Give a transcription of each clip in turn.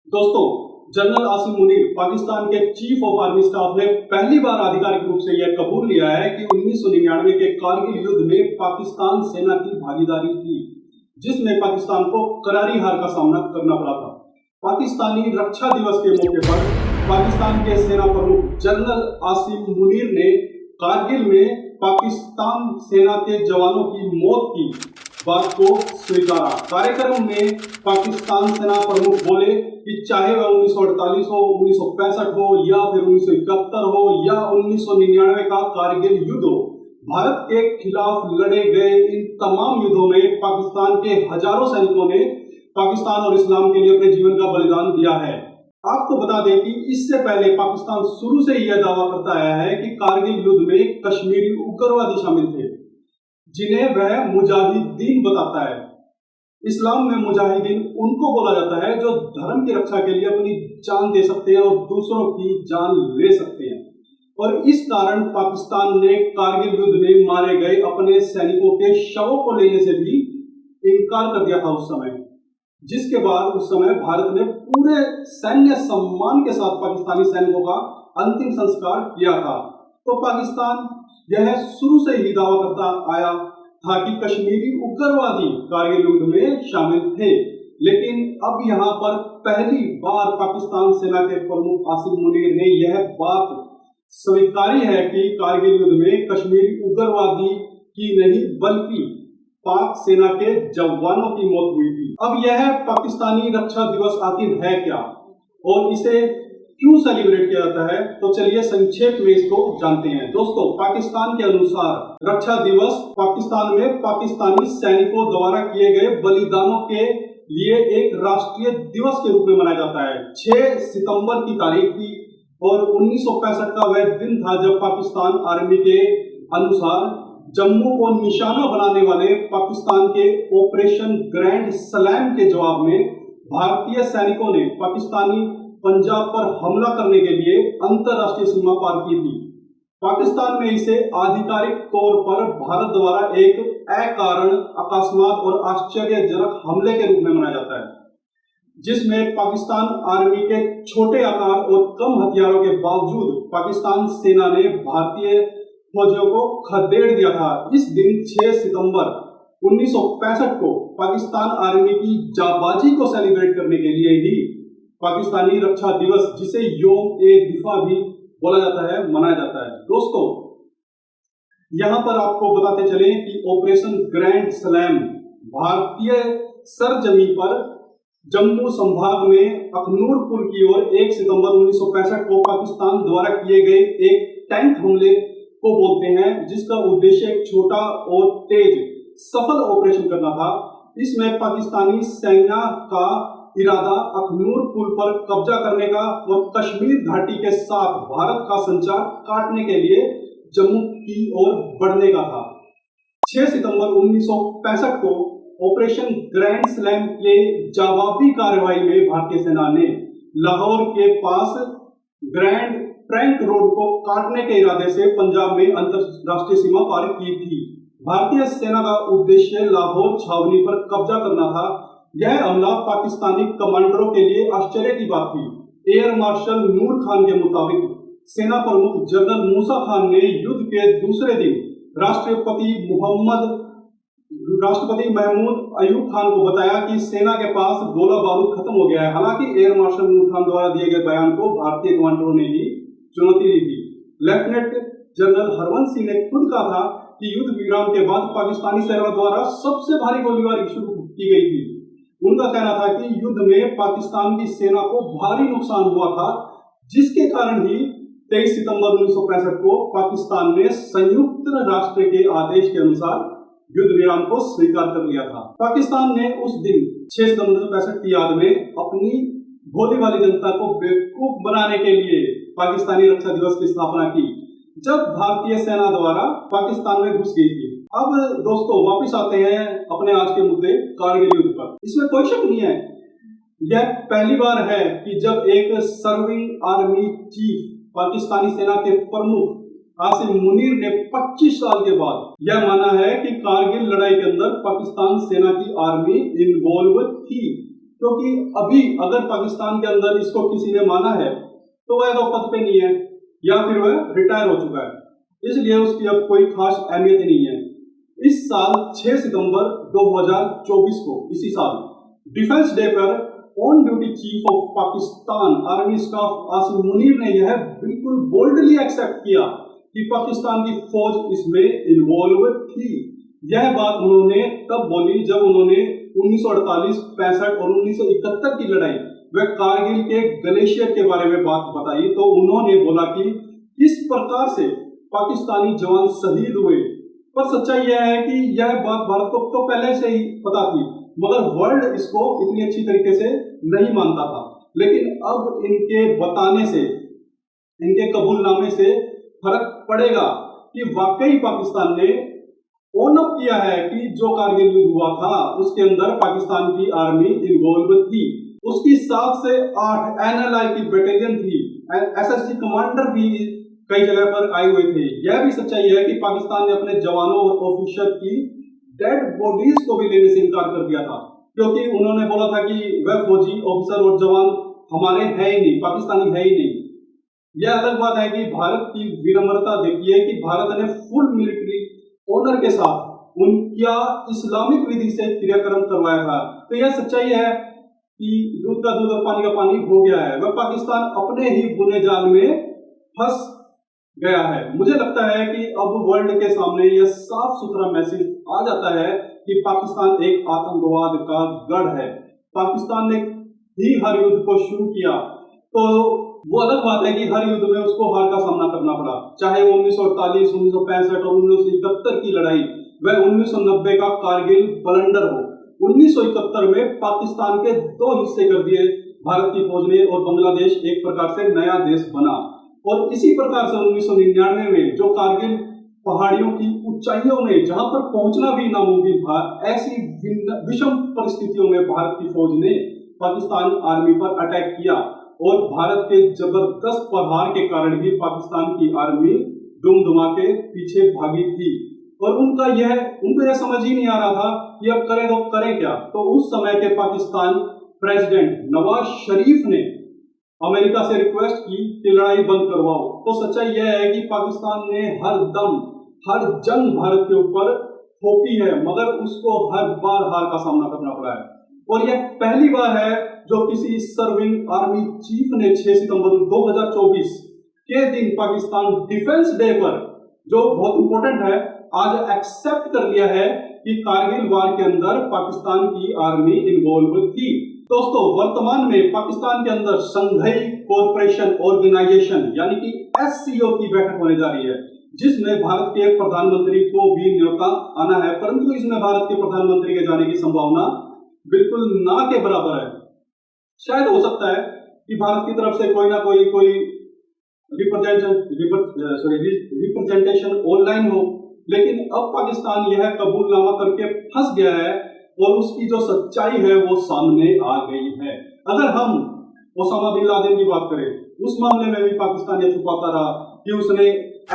दोस्तों, जनरल आसिम मुनीर पाकिस्तान के chief of army staff ने पहली बार आधिकारिक रूप से यह कबूल लिया है कि 1999 के कारगिल युद्ध में पाकिस्तान सेना की भागीदारी थी, जिसमें पाकिस्तान को करारी हार का सामना करना पड़ा था। पाकिस्तानी रक्षा दिवस के मौके पर पाकिस्तान के सेना प्रमुख जनरल आसिम मुनीर ने कारगिल में पाकिस्तान सेना के जवानों की मौत की बात को स्वीकारा। कार्यक्रम में पाकिस्तान सेना प्रमुख बोले कि चाहे वह 1948 हो, 1965 हो या फिर 1971 हो या 1999 का कारगिल युद्ध हो, भारत के खिलाफ लड़े गए इन तमाम युद्धों में पाकिस्तान के हजारों सैनिकों ने पाकिस्तान और इस्लाम के लिए अपने जीवन का बलिदान दिया है। आपको बता दें कि इससे पहले पाकिस्तान शुरू से यह दावा करता आया है कि कारगिल युद्ध में कश्मीरी उग्रवादी शामिल थे, जिन्हें वह मुजाहिदीन बताता है। इस्लाम में मुजाहिदीन उनको बोला जाता है जो धर्म की रक्षा के लिए अपनी जान दे सकते हैं और दूसरों की जान ले सकते हैं, और इस कारण पाकिस्तान ने कारगिल युद्ध में मारे गए अपने सैनिकों के शवों को लेने से भी इनकार कर दिया था उस समय, जिसके बाद उस समय भारत ने पूरे सैन्य सम्मान के साथ पाकिस्तानी सैनिकों का अंतिम संस्कार किया था। तो पाकिस्तान यह शुरू से ही दावा करता आया था कि कश्मीरी उग्रवादी कारगिल युद्ध में शामिल थे, लेकिन अब यहाँ पर पहली बार पाकिस्तान सेना के प्रमुख आसिम मुनीर ने यह बात स्वीकारी है कि कारगिल युद्ध में कश्मीरी उग्रवादी की नहीं बल्कि पाक सेना के जवानों की मौत हुई थी। अब यह पाकिस्तानी रक्षा दिवस आखिर है क्या और इसे क्यों सेलिब्रेट किया जाता है, तो चलिए संक्षेप में इसको जानते हैं। दोस्तों, पाकिस्तान के अनुसार रक्षा दिवस पाकिस्तान में पाकिस्तानी सैनिकों द्वारा किए गए बलिदानों के लिए एक राष्ट्रीय दिवस के रूप में मनाया जाता है। 6 सितंबर की तारीख थी और 1965 का वह दिन था जब पाकिस्तान आर्मी के अनुसार जम्मू को निशाना बनाने वाले पाकिस्तान के ऑपरेशन ग्रैंड स्लैम के जवाब में भारतीय सैनिकों ने पाकिस्तानी पंजाब पर हमला करने के लिए अंतरराष्ट्रीय सीमा पार की थी। पाकिस्तान में इसे आधिकारिक तौर पर भारत द्वारा एक अकारण, अकस्मात और आश्चर्यजनक हमले के रूप में मनाया जाता है, जिसमें पाकिस्तान आर्मी के छोटे आकार और कम हथियारों के बावजूद पाकिस्तान सेना ने भारतीय फौजियों को खदेड़ दिया था। इस दिन 6 सितंबर 1965 को पाकिस्तान आर्मी की जाबाजी को सेलिब्रेट करने के लिए ही पाकिस्तानी रक्षा दिवस, जिसे यौम-ए-दिफा भी बोला जाता है, मनाया जाता है। दोस्तों, यहां पर आपको बताते चले कि ऑपरेशन ग्रैंड स्लैम भारतीय सरजमी पर जम्मू संभाग में अखनूर पुल की ओर 1 सितंबर 1965 को पाकिस्तान द्वारा किए गए एक टैंक हमले को बोलते हैं, जिसका उद्देश्य एक छोटा और तेज सफल ऑपरेशन करना था। इसमें पाकिस्तानी सेना का इरादा अखनूर पुल पर कब्जा करने का और कश्मीर घाटी के साथ भारत का संचार काटने के लिए जम्मू की ओर बढ़ने का था। 6 सितंबर 1965 को ऑपरेशन ग्रैंड स्लैम के जवाबी कार्रवाई में भारतीय सेना ने लाहौर के पास ग्रैंड ट्रंक रोड को काटने के इरादे से पंजाब में अंतरराष्ट्रीय सीमा पार की थी। भारतीय सेना का उद्देश्य लाहौर छावनी पर कब्जा करना था। यह हमला पाकिस्तानी कमांडरों के लिए आश्चर्य की बात थी। एयर मार्शल नूर खान के मुताबिक सेना प्रमुख जनरल मूसा खान ने युद्ध के दूसरे दिन राष्ट्रपति महमूद अयूब खान को बताया कि सेना के पास गोला बारूद खत्म हो गया है। हालांकि एयर मार्शल नूर खान द्वारा दिए गए बयान को भारतीय कमांडरों ने ही चुनौती दी थी। लेफ्टिनेंट जनरल हरवंश सिंह ने खुद कहा था कि युद्ध विराम के बाद पाकिस्तानी सेना द्वारा सबसे भारी गोलीबारी शुरू की गई थी। उनका कहना था कि युद्ध में पाकिस्तान की सेना को भारी नुकसान हुआ था, जिसके कारण ही 23 सितंबर 1965 को पाकिस्तान ने संयुक्त राष्ट्र के आदेश के अनुसार युद्ध विराम को स्वीकार कर लिया था। पाकिस्तान ने उस दिन 6 सितंबर 1965 की याद में अपनी भोली भाली जनता को बेवकूफ बनाने के लिए पाकिस्तानी रक्षा दिवस की स्थापना की, जब भारतीय सेना द्वारा पाकिस्तान में घुस गई थी। अब दोस्तों, वापस आते हैं अपने आज के मुद्दे कारगिल युद्ध पर। इसमें कोई शक नहीं है, यह पहली बार है कि जब एक सर्विंग आर्मी चीफ पाकिस्तानी सेना के प्रमुख आसिम मुनीर ने 25 साल के बाद यह माना है कि कारगिल लड़ाई के अंदर पाकिस्तान सेना की आर्मी इन्वॉल्व थी। क्योंकि अभी अगर पाकिस्तान के अंदर इसको किसी ने माना है तो वह तो पद पे नहीं है या फिर वह रिटायर हो चुका है, इसलिए उसकी अब कोई खास अहमियत ही नहीं है। इस साल 6 सितंबर 2024 को, इसी साल डिफेंस डे पर on duty chief of Pakistan army staff Asim Munir ने यह बिल्कुल बोल्डली एक्सेप्ट किया कि पाकिस्तान की फौज इसमें इन्वॉल्व थी। यह बात उन्होंने तब बोली जब उन्होंने 1948, 65 और 1971 की लड़ाई व कारगिल के ग्लेशियर के बारे में बात बताई, तो उन्होंने बोला कि किस प्रकार से पाकिस्तानी जवान शहीद हुए। पर सच्चाई यह है कि यह बात भारत को तो पहले से ही पता थी, मगर वर्ल्ड इसको इतनी अच्छी तरीके से नहीं मानता था। लेकिन अब इनके बताने से, इनके कबूलनामे से फर्क पड़ेगा कि वाकई पाकिस्तान ने ओन अप किया है कि जो कारगिल युद्ध हुआ था उसके अंदर पाकिस्तान की आर्मी इन्वॉल्व थी। उसकी 7 से 8 एनएलआई की बटालियन थी, एसएसजी कमांडर भी कई जगह पर आए हुए थे। यह भी सच्चाई है कि पाकिस्तान ने अपने जवानों और ऑफिसर की डेड बॉडीज को भी लेने से इनकार कर दिया था, क्योंकि उन्होंने बोला था कि वह फौजी ऑफिसर और जवान हमारे है ही नहीं, पाकिस्तानी है ही नहीं। यह अलग बात है कि भारत की विनम्रता देखिए कि भारत ने फुल मिलिट्री ऑनर के साथ उनका इस्लामिक विधि से क्रियाक्रम करवाया था। तो यह सच्चाई है कि दूध का दूध और पानी का पानी हो गया है, वह पाकिस्तान अपने ही बुने जाल में फंस गया है। मुझे लगता है कि अब वर्ल्ड के सामने यह साफ सुथरा मैसेज आ जाता है कि पाकिस्तान एक आतंकवाद का गढ़ है। पाकिस्तान ने ही हर युद्ध को शुरू किया, तो वो अलग बात है कि हर युद्ध में उसको हार का सामना करना पड़ा, चाहे वो 1948, 1965 और 1971 की लड़ाई व 1990 का कारगिल बलंडर हो। 1971 में पाकिस्तान के 2 हिस्से कर दिए भारत की फौज ने और बांग्लादेश एक प्रकार से नया देश बना। और इसी प्रकार से 1999 में जो कारगिल पहाड़ियों की ऊंचाइयों में जहां पर पहुंचना भी नामुमकिन था, ऐसी विषम परिस्थितियों में भारत की फौज ने पाकिस्तान आर्मी पर अटैक किया और भारत के जबरदस्त प्रहार के कारण ही पाकिस्तान की आर्मी दुमदुमा के पीछे भागी थी। और उनको यह समझ ही नहीं आ रहा था कि अब करें तो करें क्या। तो उस समय के पाकिस्तान प्रेसिडेंट नवाज शरीफ ने अमेरिका से रिक्वेस्ट की कि लड़ाई बंद करवाओ। तो सच्चाई यह है कि पाकिस्तान ने हर जंग भारत के ऊपर थोपी है, मगर उसको हर बार हार का सामना करना पड़ा है। और यह पहली बार है जो किसी सर्विंग आर्मी चीफ ने 6 सितंबर 2024 के दिन पाकिस्तान डिफेंस डे पर, जो बहुत इंपॉर्टेंट है, आज एक्सेप्ट कर लिया है कि कारगिल वार के अंदर पाकिस्तान की आर्मी इन्वॉल्व थी। दोस्तों, वर्तमान में पाकिस्तान के अंदर संघाई कोऑपरेशन ऑर्गेनाइजेशन यानी कि एससीओ की बैठक होने जा रही है, जिसमें भारत के प्रधानमंत्री को भी न्योता आना है, परंतु इसमें भारत के प्रधानमंत्री के जाने की संभावना बिल्कुल ना के बराबर है। शायद हो सकता है कि भारत की तरफ से कोई ना कोई रिप्रेजेंटेशन ऑनलाइन हो, लेकिन अब पाकिस्तान यह कबूलनामा करके फंस गया है और उसकी जो सच्चाई है वो सामने आ गई है। अगर हम ओसामा बिन लादेन की बात करें, उस मामले में भी पाकिस्तान ये छुपाता रहा कि उसने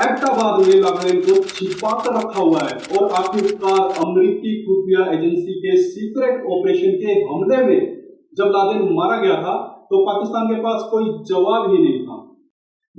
एबटाबाद में लादेन को छिपा कर रखा हुआ है, और आखिरकार अमेरिकी खुफिया एजेंसी के सीक्रेट ऑपरेशन के हमले में जब लादेन मारा गया था तो पाकिस्तान के पास कोई जवाब ही नहीं था।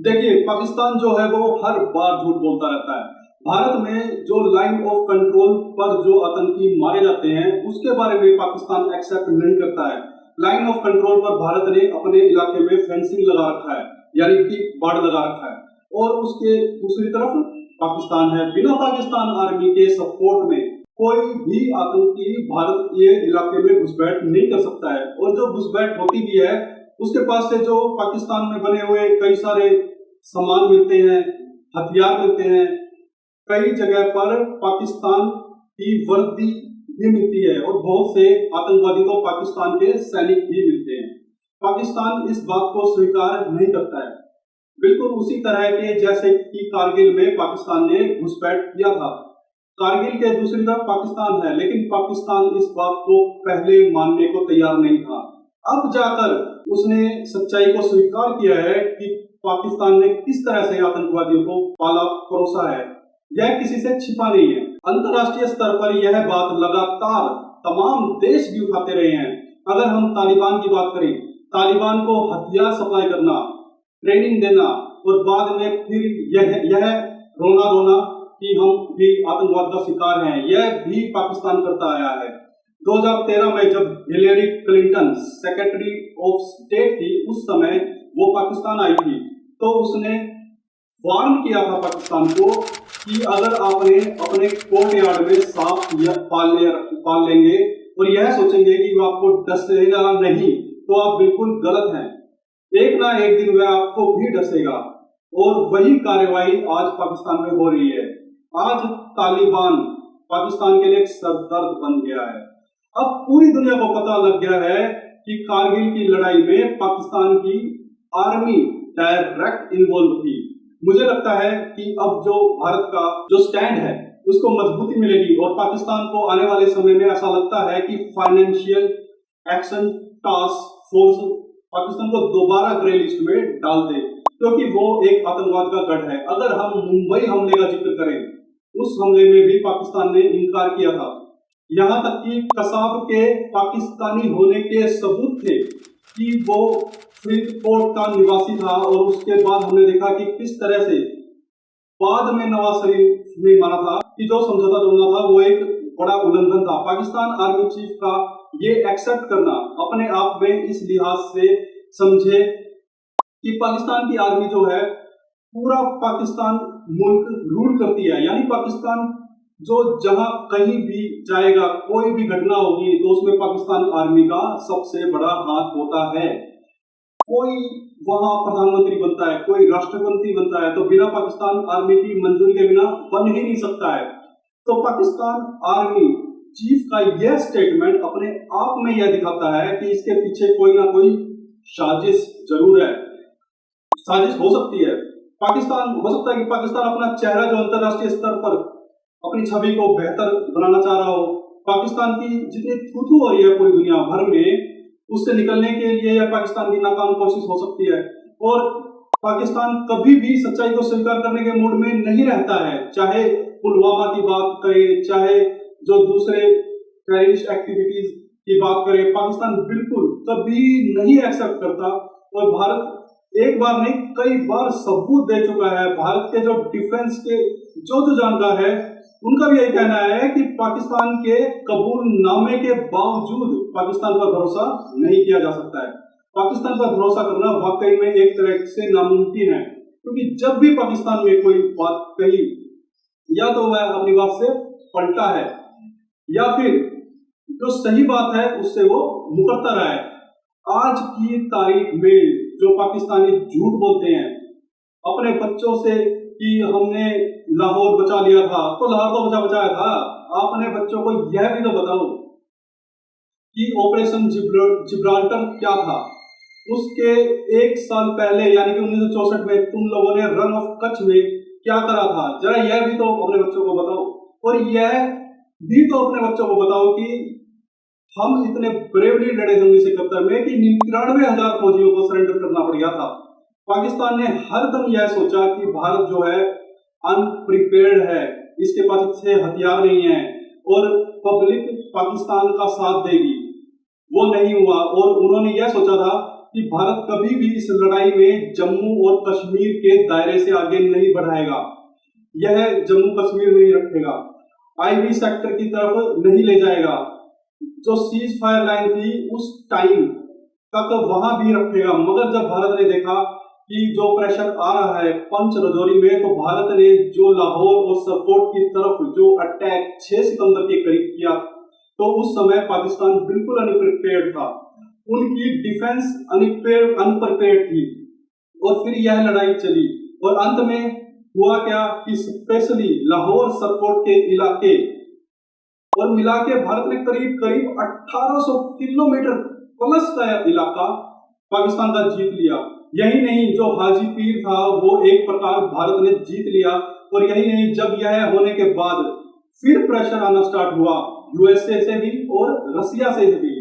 देखिए, पाकिस्तान जो है वो हर बार झूठ बोलता रहता है। भारत में जो लाइन ऑफ कंट्रोल पर जो आतंकी मारे जाते हैं उसके बारे में पाकिस्तान एक्सेप्ट नहीं करता है। लाइन ऑफ कंट्रोल पर भारत ने अपने इलाके में फेंसिंग लगा रखा है, यानी कि बाड़ लगा रखा है, और उसके दूसरी तरफ पाकिस्तान है। बिना पाकिस्तान आर्मी के सपोर्ट में कोई भी आतंकी भारत के इलाके में घुसपैठ नहीं कर सकता है, और जो घुसपैठ होती भी है उसके पास से जो पाकिस्तान में बने हुए कई सारे सामान मिलते हैं, हथियार मिलते हैं, कई जगह पर पाकिस्तान की वर्दी भी मिलती है, और बहुत से आतंकवादी तो पाकिस्तान के सैनिक भी मिलते हैं। पाकिस्तान इस बात को स्वीकार नहीं करता है, बिल्कुल उसी तरह के जैसे कि कारगिल में पाकिस्तान ने घुसपैठ किया था। कारगिल के दूसरी तरफ पाकिस्तान है, लेकिन पाकिस्तान इस बात को पहले मानने को तैयार नहीं था। अब जाकर उसने सच्चाई को स्वीकार किया है कि पाकिस्तान ने किस तरह से आतंकवादियों को पाला परोसा है। यह किसी से छिपा नहीं है। अंतर्राष्ट्रीय स्तर पर यह बात लगातार तमाम देश भी उठाते रहे हैं अगर हम तालिबान की बात करें, तालिबान को हथियार सप्लाई करना, ट्रेनिंग देना और बाद में फिर यह रोना रोना कि हम भी आतंकवाद का शिकार हैं, यह भी पाकिस्तान करता आया है। 2013 में जब Hillary Clinton secretary of state थी, उस समय वो पाकिस्तान आई थी, तो उसने वार्न किया था पाकिस्तान को कि अगर आपने अपने कोर्ट यार्ड में सांप पाल लेंगे और यह सोचेंगे कि वो आपको डसेगा नहीं, तो आप बिल्कुल गलत हैं। एक ना एक दिन वह आपको भी डसेगा, और वही कार्रवाई आज पाकिस्तान में हो रही है। आज तालिबान पाकिस्तान के लिए एक सरदर्द बन गया है। अब पूरी दुनिया को पता लग गया है कि कारगिल की लड़ाई में पाकिस्तान की आर्मी डायरेक्ट इन्वॉल्व थी। मुझे लगता है कि अब जो भारत का जो स्टैंड है उसको मजबूती मिलेगी, और पाकिस्तान को आने वाले समय में ऐसा लगता है कि financial action task force Pakistan को दोबारा ग्रे लिस्ट में डाल दे, क्योंकि वो एक आतंकवाद का गढ़ है। अगर हम मुंबई हमले का जिक्र करें, उस हमले में भी पाकिस्तान ने इनकार किया था। यहाँ तक कि कसाब के पाकिस्तानी होने के सबूत थे कि वो फरीदकोट का निवासी था, और उसके बाद हमने देखा कि किस तरह से बाद में नवाज शरीफ ने माना था कि जो समझौता तोड़ना था वो एक बड़ा उल्लंघन था। पाकिस्तान आर्मी चीफ का ये एक्सेप्ट करना अपने आप में इस लिहाज से समझे कि पाकिस्तान की आर्मी जो है पूरा पाकिस्तान मुल्क रूल करती है, यानी पाकिस्तान जो जहां कहीं भी जाएगा, कोई भी घटना होगी तो उसमें पाकिस्तान आर्मी का सबसे बड़ा हाथ होता है। कोई वहां प्रधानमंत्री बनता है, कोई राष्ट्रपति बनता है, तो बिना पाकिस्तान आर्मी की मंजूरी के बिना बन ही नहीं सकता है। तो पाकिस्तान आर्मी चीफ का यह स्टेटमेंट अपने आप में यह दिखाता है कि इसके पीछे कोई ना कोई साजिश जरूर है। साजिश हो सकती है, पाकिस्तान हो सकता है कि पाकिस्तान अपना चेहरा जो अंतरराष्ट्रीय स्तर पर अपनी छवि को बेहतर बनाना चाह रहा हो, पाकिस्तान की जितनी थू-थू हो रही है पूरी दुनिया भर में, उससे निकलने के लिए यह पाकिस्तान की नाकाम कोशिश हो सकती है। और पाकिस्तान कभी भी सच्चाई को स्वीकार करने के मूड में नहीं रहता है, चाहे पुलवामा की बात करें, चाहे जो दूसरे टेररिस्ट एक्टिविटीज की बात करें, पाकिस्तान बिल्कुल कभी नहीं एक्सेप्ट करता। और भारत एक बार नहीं कई बार सबूत दे चुका है। भारत के जो डिफेंस के जो जानकार है, उनका भी यही कहना है कि पाकिस्तान के कबूलनामे के बावजूद पाकिस्तान पर भरोसा नहीं किया जा सकता है। पाकिस्तान पर भरोसा करना वाकई में एक तरह से नामुमकिन है, क्योंकि जब भी पाकिस्तान में कोई बात कही, या तो वह अपनी बात से पलटा है, या फिर जो सही बात है उससे वो मुकरता रहा है। आज की तारीख में जो पाकिस्तानी झूठ बोलते हैं अपने बच्चों से कि हमने लाहौर बचा लिया था, तो लाहौर तो बचाया था, अपने बच्चों को यह भी तो बताओ कि ऑपरेशन जिब्राल्टर क्या था। उसके एक साल पहले यानी कि 1964 में तुम लोगों ने रन ऑफ कच्छ में क्या करा था, जरा यह भी तो अपने बच्चों को बताओ। और यह भी तो अपने बच्चों को बताओ कि हम इतने ब्रेवली लड़े थे 1971 में कि 93,000 फौजियों को सरेंडर करना पड़ गया था। पाकिस्तान ने हरदम यह सोचा कि भारत जो है अनप्रिपेयर्ड है, इसके पास अच्छे हथियार नहीं है और पब्लिक पाकिस्तान का साथ देगी। वो नहीं हुआ, और उन्होंने यह सोचा था कि भारत कभी भी इस लड़ाई में जम्मू और कश्मीर के दायरे से आगे नहीं बढ़ाएगा, यह जम्मू कश्मीर में ही रखेगा, आईवी सेक्टर की तरफ नहीं ले जाएगा, जो सीज फायर लाइन थी उस टाइम तक वहां भी रखेगा। मगर जब भारत ने देखा कि जो प्रेशर आ रहा है पंच रजौरी में, तो भारत ने जो लाहौर और सरकोट की तरफ जो अटैक 6 सितंबर के करीब किया, तो उस समय पाकिस्तान बिल्कुल अनप्रिपेयर्ड था, उनकी डिफेंस अनप्रिपेयर्ड थी, और फिर यह लड़ाई चली। और अंत में हुआ क्या कि स्पेशली लाहौर सरकोट के इलाके और मिला के भारत ने करीब करीब 1800 किलोमीटर प्लस का इलाका पाकिस्तान का जीत लिया। यही नहीं, जो हाजी पीर था वो एक प्रकार भारत ने जीत लिया। और यही नहीं, जब यह होने के बाद फिर प्रेशर आना स्टार्ट हुआ यूएसए से भी और रसिया से भी,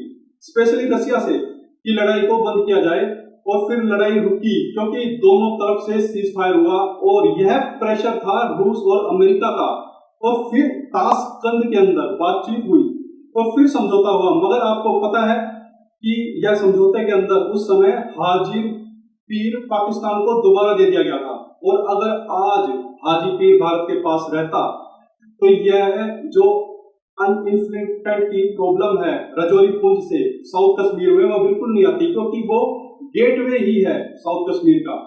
स्पेशली रसिया से, कि लड़ाई को बंद किया जाए। और फिर लड़ाई रुकी क्योंकि दोनों तरफ से सीज फायर हुआ, और यह प्रेशर था रूस और अमेरिका का। और फिर ताशकंद के अंदर बातचीत हुई और फिर समझौता हुआ। मगर आपको पता है कि यह समझौते के अंदर उस समय हाजी पीर पाकिस्तान को दोबारा दे दिया गया था, और अगर आज हाजी पीर भारत के पास रहता तो यह जो अनइन्फ्लेटेड की प्रॉब्लम है रजौरी पुंज से साउथ कश्मीर में, वो बिल्कुल नहीं आती, क्योंकि वो गेटवे ही है साउथ कश्मीर का।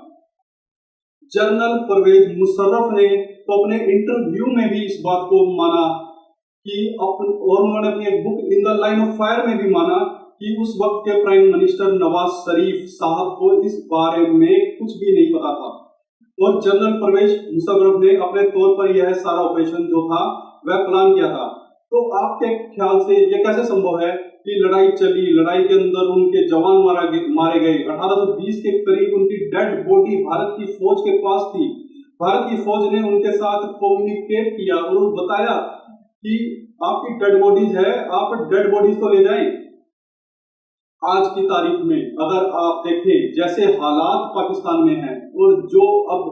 जनरल परवेज मुशर्रफ ने तो अपने इंटरव्यू में भी इस बात को माना कि और उन्होंने अपनी एक book in the line of fire में भी माना कि उस वक्त के प्राइम मिनिस्टर नवाज शरीफ साहब को इस बारे में कुछ भी नहीं पता था, और जनरल परवेज मुशर्रफ ने अपने तौर पर यह सारा ऑपरेशन जो था वह प्लान किया था। तो आपके ख्याल से यह कैसे संभव है कि लड़ाई चली, लड़ाई के अंदर उनके जवान मारे गए, 1820 के करीब उनकी डेड बॉडी भारत की फौज के पास थी। भारत की फौज ने उनके साथ कम्युनिकेट किया और बताया कि आपकी डेड बॉडीज है, आप डेड बॉडीज तो ले जाएं। आज की तारीख में अगर आप देखें जैसे हालात पाकिस्तान में हैं, और जो अब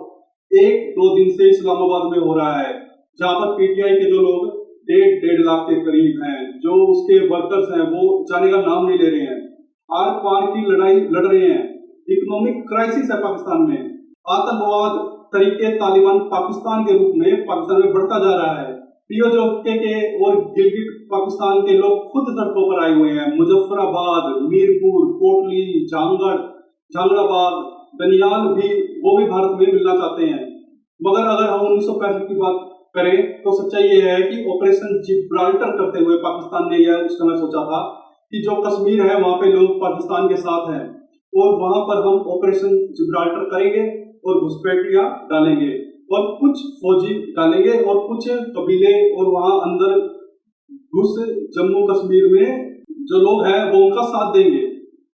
1-2 दिन से इस्लामाबाद में हो रहा है, जहां पर पीटीआई के जो लोग 1.5 लाख के करीब हैं, जो उसके वर्कर्स हैं, वो जाने का नाम नहीं ले रहे हैं, आर पार की लड़ाई लड़ रहे हैं, इकोनॉमिक क्राइसिस है पाकिस्तान में, आतंकवाद तरीके तालिबान पाकिस्तान के रूप में पाकिस्तान में बढ़ता जा रहा है। पीओके के और गिलगिट पाकिस्तान के लोग खुद सड़कों पर आए हुए हैं। मुजफ्फराबाद, मीरपुर, कोटली, झांगड़ाबाद, दनियाल भी, वो भी भारत में मिलना चाहते हैं। मगर अगर हम 1965 की बात करें तो सच्चाई यह है कि ऑपरेशन जिब्राल्टर करते हुए पाकिस्तान ने यह उस समय सोचा था कि जो कश्मीर है वहां पे लोग पाकिस्तान के साथ हैं, और वहां पर हम ऑपरेशन जिब्राल्टर करेंगे और घुसपैठियां डालेंगे, और कुछ फौजी डालेंगे और कुछ कबीले, और वहां अंदर घुस जम्मू कश्मीर में जो लोग हैं वो उनका साथ देंगे,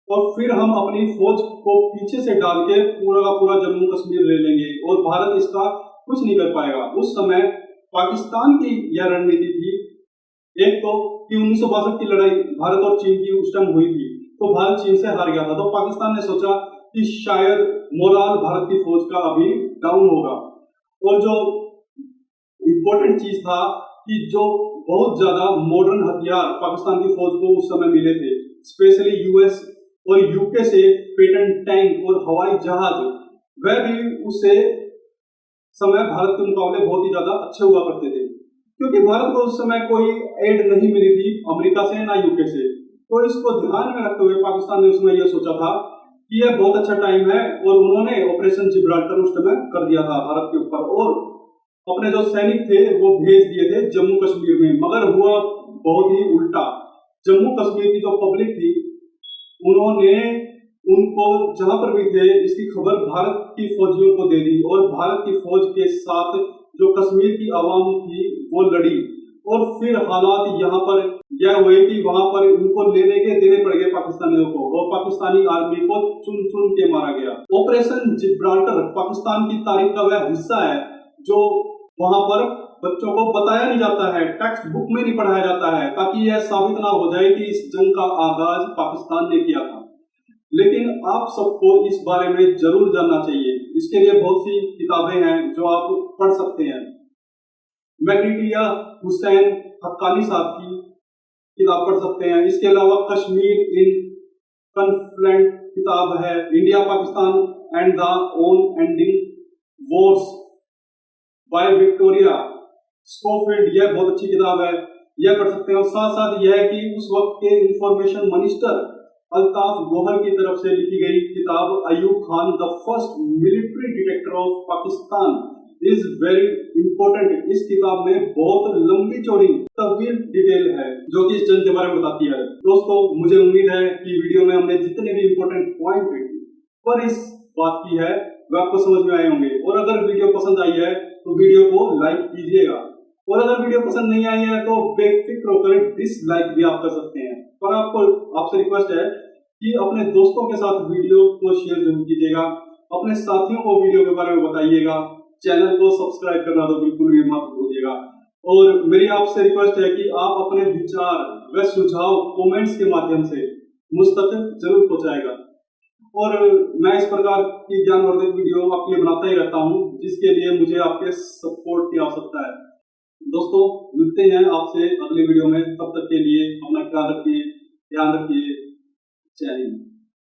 और फिर हम अपनी फौज को पीछे से डाल के पूरा का पूरा जम्मू कश्मीर ले लेंगे, और भारत इसका कुछ नहीं कर पाएगा। उस समय पाकिस्तान की यह रणनीति थी, एक तो कि 1962 की लड़ाई भारत और चीन की उस टाइम हुई थी, तो भारत चीन से हार गया था, तो पाकिस्तान ने सोचा कि शायद मोराल भारत की फौज का अभी डाउन होगा। और जो इम्पोर्टेंट चीज था कि जो बहुत ज्यादा मॉडर्न हथियार पाकिस्तान की फौज को उस समय मिले थे, स्पेशली यूएस और यूके से पेटेंट टैंक और हवाई जहाज, वह भी उससे समय भारत के मुकाबले बहुत ही ज्यादा अच्छे हुआ करते थे, क्योंकि भारत को उस समय कोई एड नहीं मिली थी अमेरिका से ना यूके से। तो इसको ध्यान में रखते हुए पाकिस्तान ने उसमें यह सोचा था कि यह बहुत अच्छा टाइम है, और उन्होंने ऑपरेशन जिब्राल्टर उस समय कर दिया था भारत के ऊपर, और अपने जो सैनिक थे वो भेज दिए थे जम्मू कश्मीर में। मगर हुआ बहुत ही उल्टा। जम्मू कश्मीर की जो पब्लिक थी, उन्होंने उनको जहां पर भी थे इसकी खबर भारत की फौजियों को दे दी, और भारत की फौज के साथ जो कश्मीर की आवाम थी वो लड़ी, और फिर हालात यहाँ पर यह हुए कि वहां पर उनको लेने के देने पड़ गए पाकिस्तानियों को, और पाकिस्तानी आर्मी को चुन चुन के मारा गया। ऑपरेशन जिब्राल्टर पाकिस्तान की तारीख का वह हिस्सा है जो वहां पर बच्चों को बताया नहीं जाता है, टेक्स्ट बुक में नहीं पढ़ाया जाता है, ताकि यह साबित ना हो जाए कि इस जंग का आगाज पाकिस्तान ने किया था। लेकिन आप सबको इस बारे में जरूर जानना चाहिए। इसके लिए बहुत सी किताबें हैं जो आप पढ़ सकते हैं। मैग्नेटिया हुसैन हक्कानी साहब की किताब पढ़ सकते हैं। इसके अलावा कश्मीर इन कन्फ्लिक्ट किताब है, India Pakistan and the unending wars by Victoria Schofield, यह बहुत अच्छी किताब है, यह पढ़ सकते हैं। और साथ साथ यह है कि उस वक्त के इंफॉर्मेशन मिनिस्टर अल्ताफ गोहर की तरफ से लिखी गई किताब Ayub Khan the first military detector of Pakistan is very important. इस किताब में बहुत लंबी चौड़ी तफसील डिटेल है जो कि इस जंग के बारे में बताती है। दोस्तों, मुझे उम्मीद है कि वीडियो में हमने जितने भी इंपॉर्टेंट पॉइंट पर इस बात की है वह आपको समझ में आए होंगे, और अगर वीडियो पसंद आई है तो वीडियो को लाइक कीजिएगा, और अगर वीडियो पसंद नहीं आई है तो बेफिक्र होकर डिसलाइक भी आप कर सकते हैं। पर आपसे रिक्वेस्ट है कि अपने दोस्तों के साथ वीडियो को शेयर जरूर कीजिएगा, अपने साथियों को वीडियो के बारे में बताइएगा, चैनल को सब्सक्राइब करना तो बिल्कुल भी मत भूलिएगा। और मेरी आपसे रिक्वेस्ट है कि आप अपने विचार व सुझाव कमेंट्स के माध्यम से मुझ तक जरूर पहुंचाएगा, और मैं इस प्रकार की ज्ञानवर्धक वीडियो आपके लिए बनाता ही रहता हूं, जिसके लिए मुझे आपके सपोर्ट की आवश्यकता है। दोस्तों, मिलते हैं आपसे अगले वीडियो में, तब तक के लिए अपना ख्याल रखिए, ध्यान रखिए। जय हिंद।